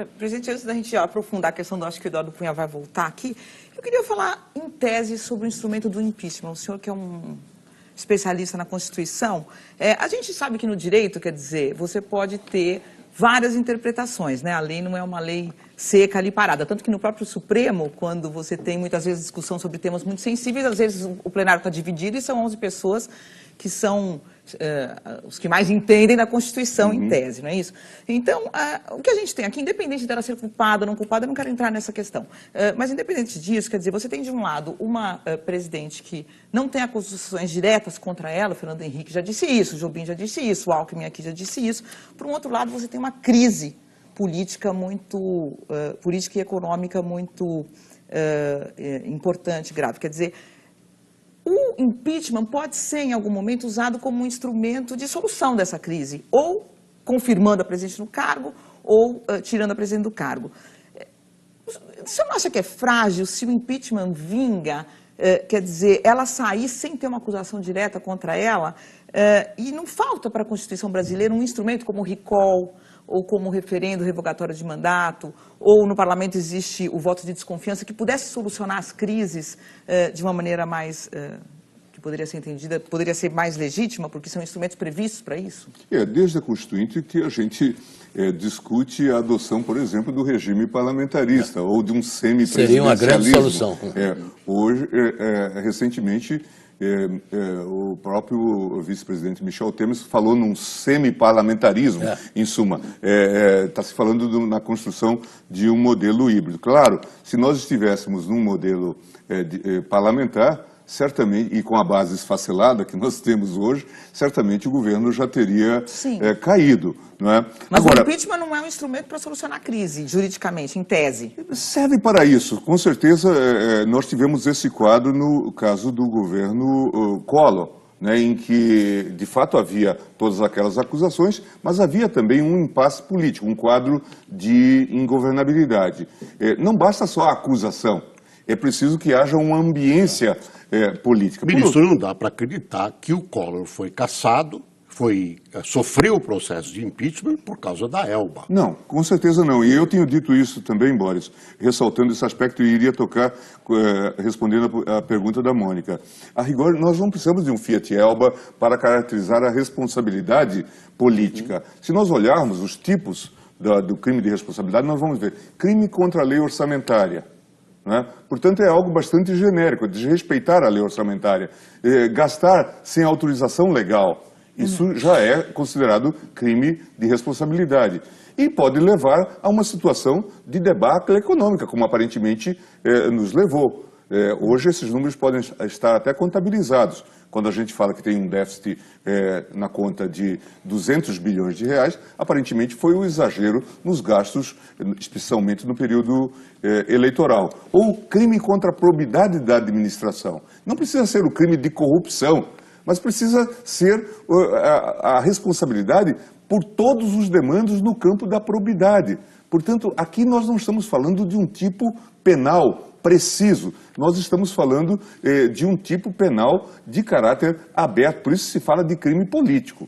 Presidente, antes da gente aprofundar a questão, acho que o Eduardo Cunha vai voltar aqui, eu queria falar em tese sobre o instrumento do impeachment. O senhor que é um especialista na Constituição, a gente sabe que no direito, quer dizer, você pode ter várias interpretações, né? A lei não é uma lei seca ali parada, tanto que no próprio Supremo, quando você tem muitas vezes discussão sobre temas muito sensíveis, às vezes o plenário está dividido e são 11 pessoas que são os que mais entendem da Constituição, em tese, não é isso? Então, o que a gente tem aqui, independente dela ser culpada ou não culpada, eu não quero entrar nessa questão, mas independente disso, quer dizer, você tem de um lado uma presidente que não tem acusações diretas contra ela, o Fernando Henrique já disse isso, o Jobim já disse isso, o Alckmin aqui já disse isso. Por um outro lado, você tem uma crise política política e econômica muito importante, grave. Quer dizer, o impeachment pode ser, em algum momento, usado como um instrumento de solução dessa crise, ou confirmando a presidente no cargo, ou tirando a presidente do cargo. O senhor não acha que é frágil se o impeachment vinga, quer dizer, ela sair sem ter uma acusação direta contra ela, e não falta para a Constituição brasileira um instrumento como o recall, ou como o referendo revogatório de mandato, ou no parlamento existe o voto de desconfiança, que pudesse solucionar as crises de uma maneira mais, que poderia ser entendida, poderia ser mais legítima, porque são instrumentos previstos para isso? Desde a Constituinte que a gente discute a adoção, por exemplo, do regime parlamentarista, ou de um semi-presidencialismo. Seria uma grande solução. Hoje, recentemente, o próprio vice-presidente Michel Temer falou num semi-parlamentarismo, em suma. Está se falando na construção de um modelo híbrido. Claro, se nós estivéssemos num modelo parlamentar, certamente, e com a base esfacelada que nós temos hoje, certamente o governo já teria caído. Não é? Mas agora, o impeachment não é um instrumento para solucionar a crise, juridicamente, em tese. Serve para isso. Com certeza, nós tivemos esse quadro no caso do governo Collor, né, em que, de fato, havia todas aquelas acusações, mas havia também um impasse político, um quadro de ingovernabilidade. Não basta só a acusação, é preciso que haja uma ambiência política. Ministro, não dá para acreditar que o Collor foi cassado, sofreu o processo de impeachment por causa da Elba. Não, com certeza não. E eu tenho dito isso também, Boris, ressaltando esse aspecto, e iria tocar, respondendo a pergunta da Mônica. A rigor, nós não precisamos de um Fiat Elba para caracterizar a responsabilidade política. Se nós olharmos os tipos do crime de responsabilidade, nós vamos ver crime contra a lei orçamentária. Né? Portanto, é algo bastante genérico, desrespeitar a lei orçamentária, gastar sem autorização legal. Isso já é considerado crime de responsabilidade. E pode levar a uma situação de debacle econômica, como aparentemente nos levou. Hoje esses números podem estar até contabilizados. Quando a gente fala que tem um déficit na conta de 200 bilhões de reais, aparentemente foi um exagero nos gastos, especialmente no período eleitoral. Ou crime contra a probidade da administração. Não precisa ser o crime de corrupção, mas precisa ser a responsabilidade por todos os demandos no campo da probidade. Portanto, aqui nós não estamos falando de um tipo penal preciso, nós estamos falando de um tipo penal de caráter aberto, por isso se fala de crime político.